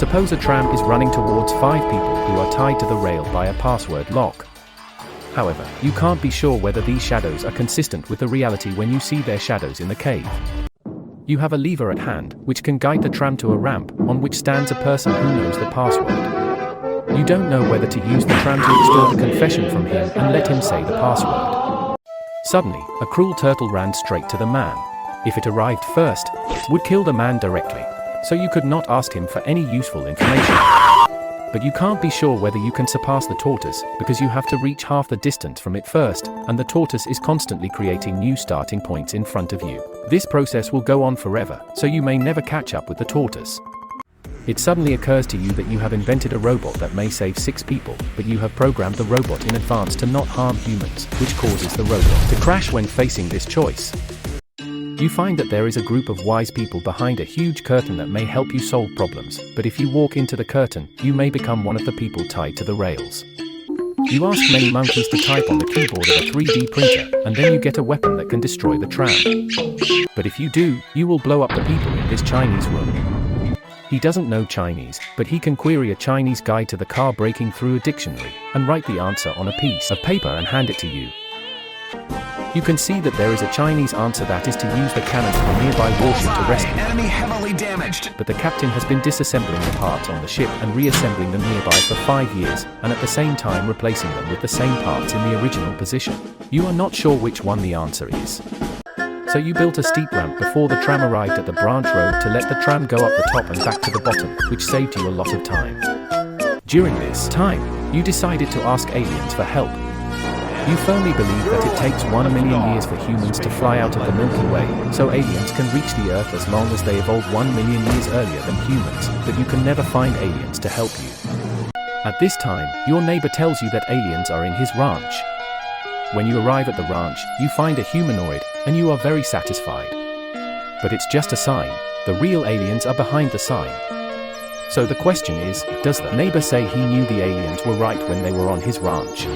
Suppose a tram is running towards 5 people who are tied to the rail by a password lock. However, you can't be sure whether these shadows are consistent with the reality when you see their shadows in the cave. You have a lever at hand, which can guide the tram to a ramp, on which stands a person who knows the password. You don't know whether to use the tram to extort a confession from him and let him say the password. Suddenly, a cruel turtle ran straight to the man. If it arrived first, it would kill the man directly, so you could not ask him for any useful information. But you can't be sure whether you can surpass the tortoise, because you have to reach half the distance from it first, and the tortoise is constantly creating new starting points in front of you. This process will go on forever, so you may never catch up with the tortoise. It suddenly occurs to you that you have invented a robot that may save 6 people, but you have programmed the robot in advance to not harm humans, which causes the robot to crash when facing this choice. You find that there is a group of wise people behind a huge curtain that may help you solve problems, but if you walk into the curtain, you may become one of the people tied to the rails. You ask many monkeys to type on the keyboard of a 3D printer, and then you get a weapon that can destroy the tram. But if you do, you will blow up the people in this Chinese room. He doesn't know Chinese, but he can query a Chinese guide to the car breaking through a dictionary, and write the answer on a piece of paper and hand it to you. You can see that there is a Chinese answer, that is to use the cannon from a nearby warship to rescue. Enemy heavily damaged. But the captain has been disassembling the parts on the ship and reassembling them nearby for 5 years, and at the same time replacing them with the same parts in the original position. You are not sure which one the answer is. So you built a steep ramp before the tram arrived at the branch road to let the tram go up the top and back to the bottom, which saved you a lot of time. During this time, you decided to ask aliens for help. You firmly believe that it takes 1 million years for humans to fly out of the Milky Way, so aliens can reach the Earth as long as they evolved 1 million years earlier than humans, but you can never find aliens to help you. At this time, your neighbor tells you that aliens are in his ranch. When you arrive at the ranch, you find a humanoid, and you are very satisfied. But it's just a sign. The real aliens are behind the sign. So the question is, does the neighbor say he knew the aliens were right when they were on his ranch?